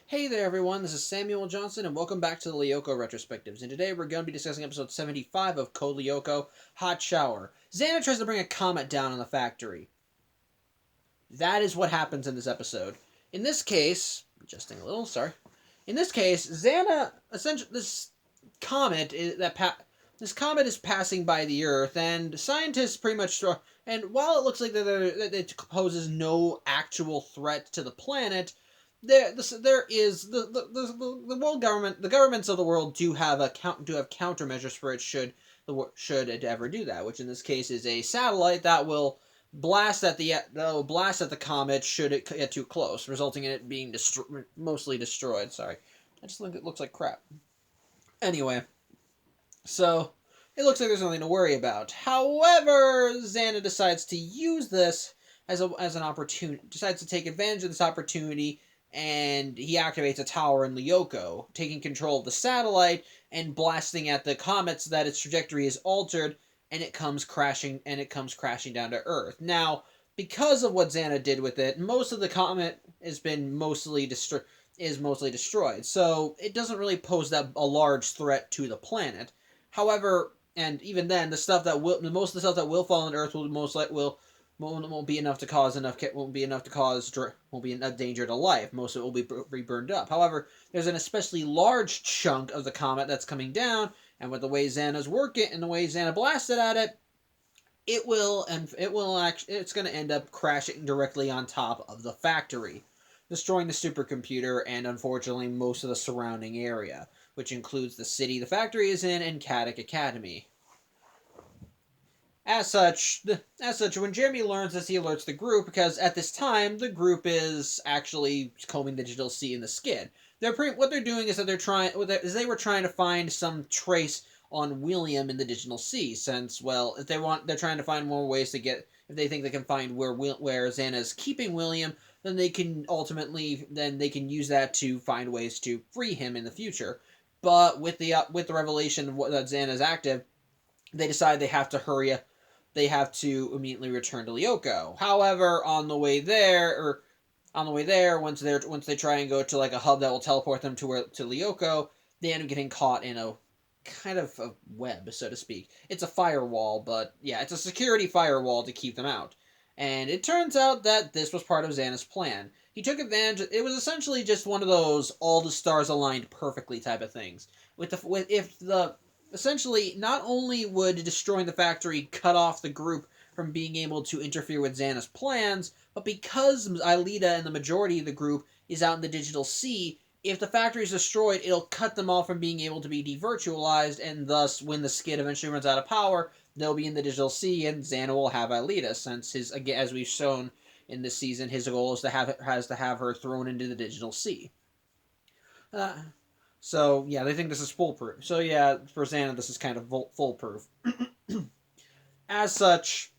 Hey there, everyone. This is Samuel Johnson, and welcome back to the Lyoko Retrospectives. And today we're going to be discussing episode 75 of Code Lyoko, Hot Shower. Xana tries to bring a comet down on the factory. That is what happens in this episode. In this case, adjusting a little, sorry. In this case, Xana, essentially, this comet is passing by the Earth, and scientists pretty much. And while it looks like that it poses no actual threat to the planet, there is the world government. The governments of the world do have countermeasures for it should it ever do that. Which in this case is a satellite that will blast at the comet should it get too close, resulting in it being mostly destroyed. Sorry, I just think it looks like crap. Anyway, so it looks like there's nothing to worry about. However, Xana decides to use this as an opportunity. Decides to take advantage of this opportunity, and he activates a tower in Lyoko, taking control of the satellite and blasting at the comet so that its trajectory is altered, and it comes crashing down to Earth. Now, because of what Xana did with it, most of the comet has been mostly destroyed. So it doesn't really pose that a large threat to the planet. However, and even then, most of the stuff that will fall on Earth will most likely won't be enough to cause won't be a danger to life. Most of it will be burned up. However, there's an especially large chunk of the comet that's coming down, and with the way Xana's working and the way Xana blasted at it, it's going to end up crashing directly on top of the factory, destroying the supercomputer and unfortunately most of the surrounding area, which includes the city the factory is in and Caddick Academy. As such, when Jeremy learns this, he alerts the group because at this time the group is actually combing the digital sea in the skid. What they're doing is that they were trying to find some trace on William in the digital sea. Since they're trying to find more ways to get. If they think they can find where Xana is keeping William, then they can use that to find ways to free him in the future. But with the revelation of that Xana is active, they decide they have to hurry up. They have to immediately return to Lyoko. However, once they try and go to like a hub that will teleport them to Lyoko, they end up getting caught in a kind of a web, so to speak. It's a firewall, but yeah, it's a security firewall to keep them out. And it turns out that this was part of Xana's plan. He took advantage. It was essentially just one of those all the stars aligned perfectly type of things. Essentially, not only would destroying the factory cut off the group from being able to interfere with Xana's plans, but because Aelita and the majority of the group is out in the digital sea, if the factory is destroyed, it'll cut them off from being able to be devirtualized, and thus, when the skid eventually runs out of power, they'll be in the digital sea, and Xana will have Aelita, since as we've shown in this season, his goal is to have her thrown into the digital sea. Uh, so yeah, they think this is foolproof. So yeah, for Xana, this is kind of foolproof. As such,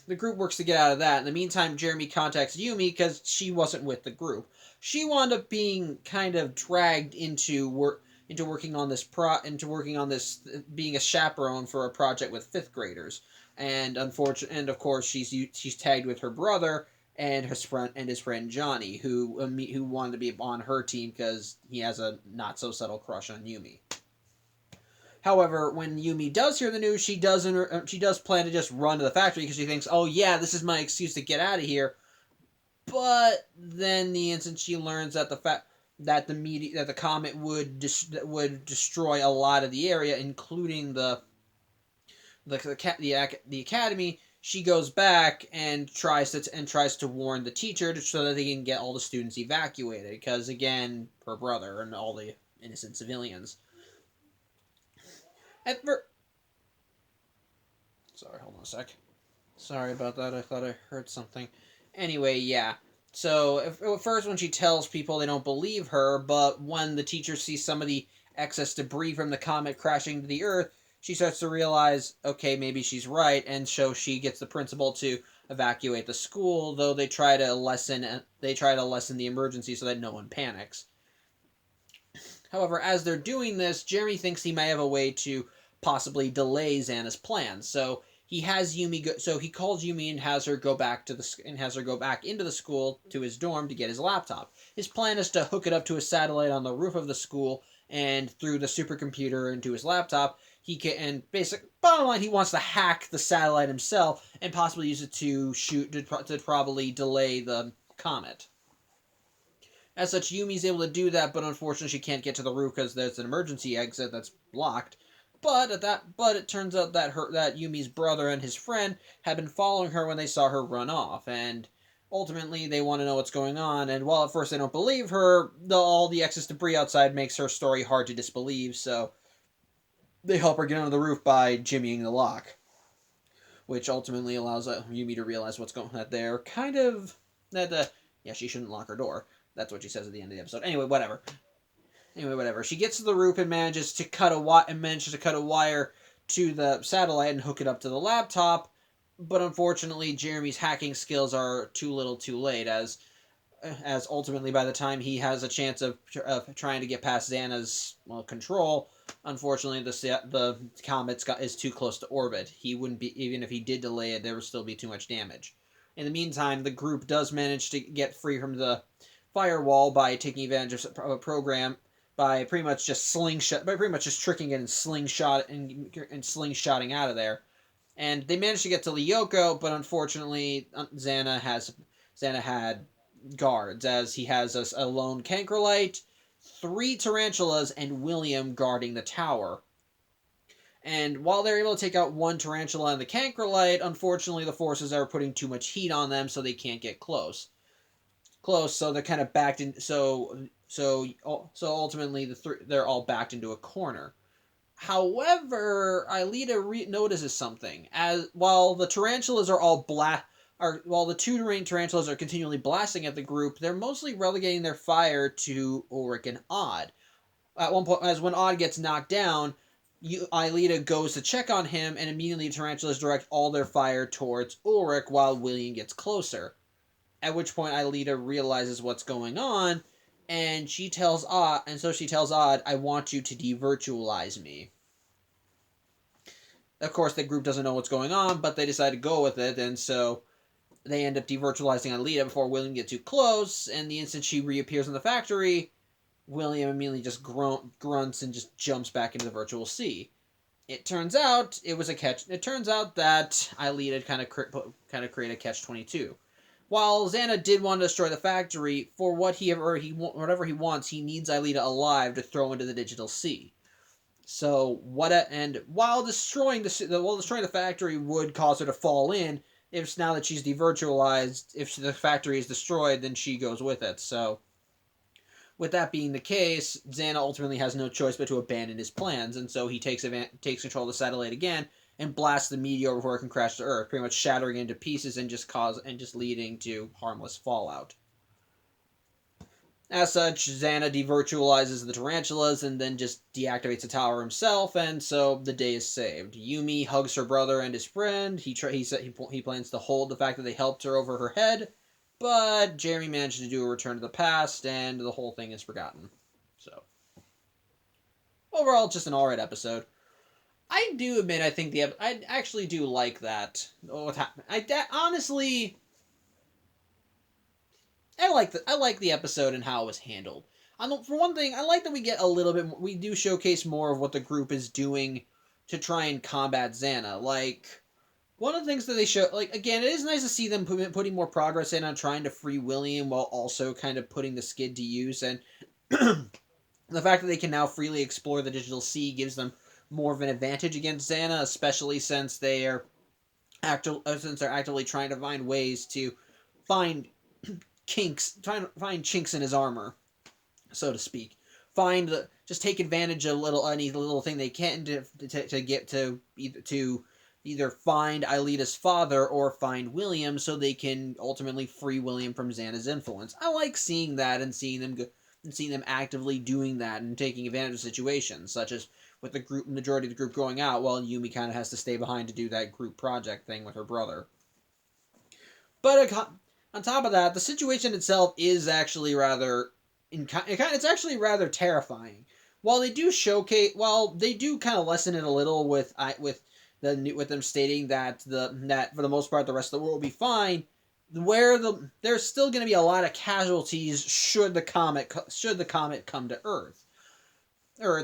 the group works to get out of that. In the meantime, Jeremy contacts Yumi because she wasn't with the group. She wound up being kind of dragged into working on this being a chaperone for a project with fifth graders, and of course she's tagged with her brother and his friend Johnny, who wanted to be on her team because he has a not so subtle crush on Yumi. However, when Yumi does hear the news, she does plan to just run to the factory because she thinks, "Oh yeah, this is my excuse to get out of here." But then the instant she learns that the comet would destroy a lot of the area, including the academy, she goes back and tries to warn the teacher so that they can get all the students evacuated. Because again, her brother and all the innocent civilians. Sorry, hold on a sec. Sorry about that. I thought I heard something. Anyway, yeah. So at first, when she tells people, they don't believe her. But when the teacher sees some of the excess debris from the comet crashing to the Earth, she starts to realize, okay, maybe she's right, and so she gets the principal to evacuate the school. Though they try to lessen the emergency so that no one panics. However, as they're doing this, Jeremy thinks he may have a way to possibly delay Xana's plans. So he has Yumi he calls Yumi and has her go back into the school to his dorm to get his laptop. his plan is to hook it up to a satellite on the roof of the school, and through the supercomputer into his laptop, he can, and basic bottom line, he wants to hack the satellite himself and possibly use it to to probably delay the comet. As such, Yumi's able to do that, but unfortunately she can't get to the roof because there's an emergency exit that's blocked. But it turns out that Yumi's brother and his friend had been following her when they saw her run off, and ultimately they want to know what's going on. And while at first they don't believe her, all the excess debris outside makes her story hard to disbelieve. So they help her get onto the roof by jimmying the lock, which ultimately allows Yumi to realize what's going on. That they're kind of yeah, she shouldn't lock her door. That's what she says at the end of the episode. Anyway, whatever. She gets to the roof and manages to cut a wire to the satellite and hook it up to the laptop. But unfortunately, Jeremy's hacking skills are too little, too late. As ultimately, by the time he has a chance of trying to get past Xana's control, unfortunately, the comet is too close to orbit. He wouldn't be, even if he did delay it, there would still be too much damage. In the meantime, the group does manage to get free from the firewall by taking advantage of a program by pretty much just tricking it and slingshotting out of there. And they managed to get to Lyoko, but unfortunately, Xana had guards, as he has a lone Cankerlite, 3 tarantulas, and William guarding the tower. And while they're able to take out 1 tarantula and the Cankerlite, unfortunately the forces are putting too much heat on them, so they can't get close. So they're kind of backed in. So ultimately, they're all backed into a corner. However, Aelita notices something. While the tarantulas are while the 2 remaining tarantulas are continually blasting at the group, they're mostly relegating their fire to Ulrich and Odd. At one point, as when Odd gets knocked down, Aelita goes to check on him, and immediately the tarantulas direct all their fire towards Ulrich while William gets closer. At which point Aelita realizes what's going on, and she tells Odd, I want you to devirtualize me. Of course, the group doesn't know what's going on, but they decide to go with it, and so they end up devirtualizing Aelita before William gets too close, and the instant she reappears in the factory, William immediately just grunts and just jumps back into the virtual sea. It turns out it was a catch. It turns out that Aelita kind of created a catch-22. While Xana did want to destroy the factory, for whatever he wants, he needs Aelita alive to throw into the digital sea. So while destroying the factory would cause her to fall in, now that she's devirtualized, if the factory is destroyed, then she goes with it. So with that being the case, Xana ultimately has no choice but to abandon his plans, and so he takes control of the satellite again and blasts the meteor before it can crash to Earth, pretty much shattering it into pieces and just leading to harmless fallout. As such, Xana devirtualizes the tarantulas and then just deactivates the tower himself, and so the day is saved. Yumi hugs her brother and his friend. He plans to hold the fact that they helped her over her head, but Jeremy managed to do a return to the past, and the whole thing is forgotten. So, overall, just an alright episode. I do admit, I actually do like that. What happened? Honestly, I like the episode and how it was handled. For one thing, I like that we get a little bit more, we do showcase more of what the group is doing to try and combat Xana. Like, one of the things that they show, like, again, it is nice to see them putting more progress in on trying to free William while also kind of putting the skid to use, and the fact that they can now freely explore the digital sea gives them more of an advantage against Xana, especially since they're actively trying to find ways to find chinks in his armor, so to speak. Just take advantage of any little thing they can to get to either find Aelita's father or find William, so they can ultimately free William from Xana's influence. I like seeing that and seeing them actively doing that and taking advantage of situations, such as with the majority of the group going out, while Yumi kind of has to stay behind to do that group project thing with her brother. But on top of that, the situation itself is actually it's actually rather terrifying. While they do kind of lessen it a little with them stating that for the most part the rest of the world will be fine. there's still going to be a lot of casualties should the comet come to Earth.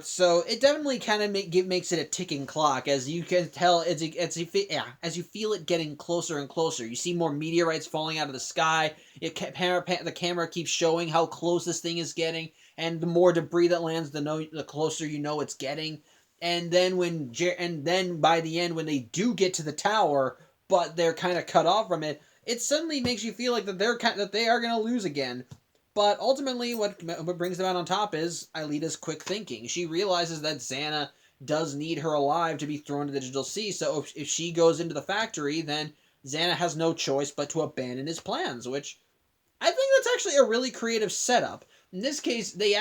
So it definitely kind of makes it a ticking clock, as you can tell as you feel it getting closer and closer. You see more meteorites falling out of the sky. The camera keeps showing how close this thing is getting, and the more debris that lands, the closer you know it's getting. And then by the end, when they do get to the tower, but they're kind of cut off from it, it suddenly makes you feel like that they are going to lose again. But ultimately, what brings them out on top is Aelita's quick thinking. She realizes that Xana does need her alive to be thrown to the digital sea, so if she goes into the factory, then Xana has no choice but to abandon his plans, which I think that's actually a really creative setup. In this case, they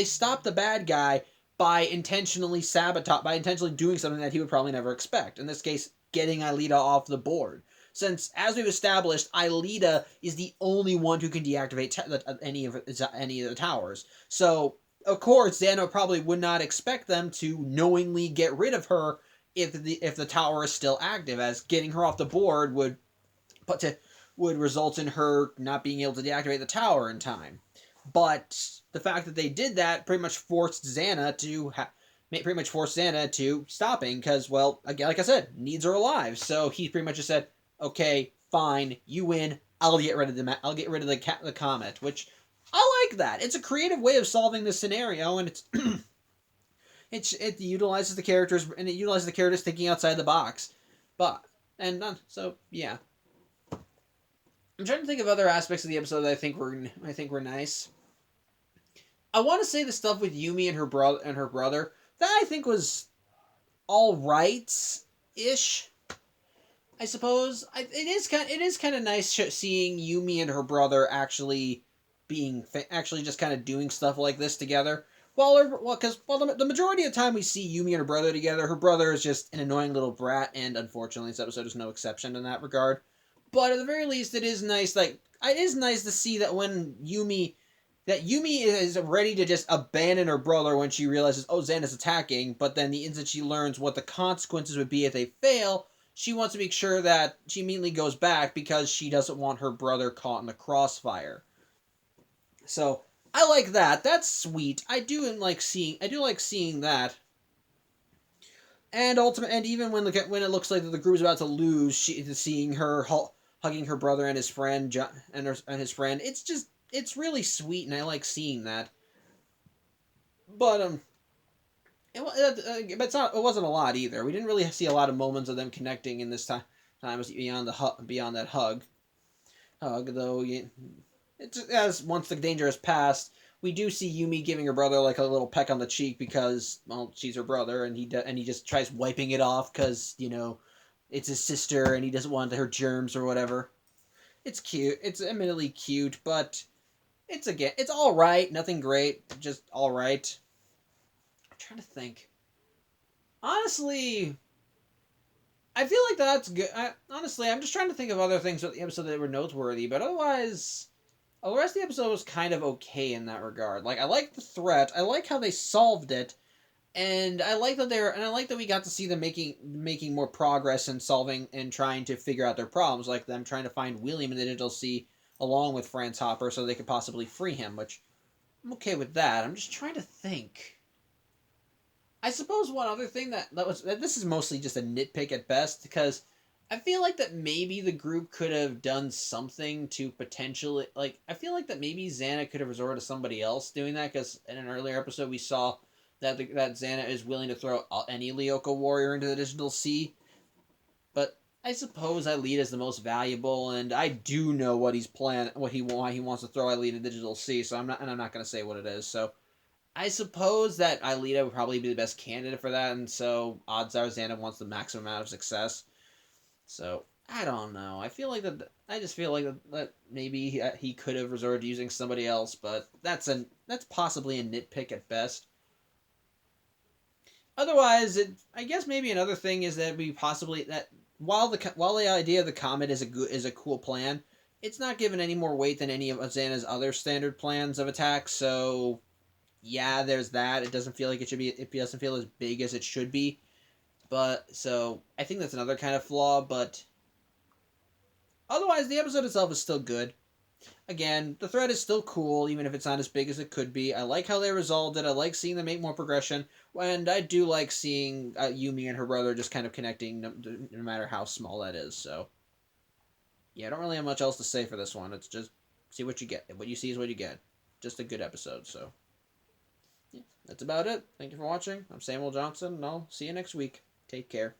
stop the bad guy by intentionally doing something that he would probably never expect. In this case, getting Aelita off the board. Since, as we've established, Aelita is the only one who can deactivate any of the towers. So, of course, Xana probably would not expect them to knowingly get rid of her if the tower is still active, as getting her off the board would result in her not being able to deactivate the tower in time. But the fact that they did that pretty much forced Xana to stopping, because, well, again, like I said, needs her alive. So he pretty much just said, "Okay, fine, you win. I'll get rid of the comet," which I like that. It's a creative way of solving this scenario, and it utilizes the characters thinking outside the box. But so yeah. I'm trying to think of other aspects of the episode that I think were nice. I want to say the stuff with Yumi and her brother that I think was all right ish. I suppose it is kind of nice seeing Yumi and her brother actually actually just kind of doing stuff like this together. Because the majority of the time we see Yumi and her brother together, her brother is just an annoying little brat, and unfortunately this episode is no exception in that regard. But at the very least, it is nice. Like, it is nice to see that Yumi is ready to just abandon her brother when she realizes, oh, Xana's attacking. But then the instant she learns what the consequences would be if they fail, she wants to make sure that she immediately goes back because she doesn't want her brother caught in the crossfire. So I like that. That's sweet. I do like seeing that. And even when it looks like the group's about to lose, seeing her hugging her brother and his friend and his friend, it's really sweet, and I like seeing that. But it wasn't a lot either. We didn't really see a lot of moments of them connecting in this time. Beyond that hug though. It's as once the danger has passed, we do see Yumi giving her brother like a little peck on the cheek because, well, she's her brother, and he just tries wiping it off because it's his sister and he doesn't want her germs or whatever. It's cute. It's admittedly cute, but it's all right. Nothing great, just all right. I'm trying to think. Honestly, I feel like that's good. Honestly, I'm just trying to think of other things about the episode that were noteworthy, but otherwise, the rest of the episode was kind of okay in that regard. Like, I like the threat, I like how they solved it, and I like that we got to see them making more progress in solving and trying to figure out their problems, like them trying to find William in the Digital Sea along with Franz Hopper so they could possibly free him, which I'm okay with that. I'm just trying to think. I suppose one other thing that this is mostly just a nitpick at best, because I feel like that maybe the group could have done something to potentially, like, I feel like that maybe Xana could have resorted to somebody else doing that, because in an earlier episode we saw that Xana is willing to throw any Lyoko warrior into the Digital Sea, but I suppose Aelita is the most valuable, and I do know why he wants to throw Aelita into the Digital Sea, so I'm not going to say what it is, so I suppose that Aelita would probably be the best candidate for that, and so odds are Xana wants the maximum amount of success. So I don't know. I just feel like that maybe he could have resorted to using somebody else, but that's possibly a nitpick at best. Otherwise, I guess maybe another thing is that while the idea of the comet is a cool plan, it's not given any more weight than any of Xana's other standard plans of attack. So yeah, there's that. It doesn't feel like it should be. It doesn't feel as big as it should be. But so I think that's another kind of flaw. But Otherwise, the episode itself is still good. Again, the thread is still cool, even if it's not as big as it could be. I like how they resolved it. I like seeing them make more progression. And I do like seeing Yumi and her brother just kind of connecting, no matter how small that is. So, yeah, I don't really have much else to say for this one. It's just see what you get. What you see is what you get. Just a good episode. So, yeah, that's about it. Thank you for watching. I'm Samuel Johnson, and I'll see you next week. Take care.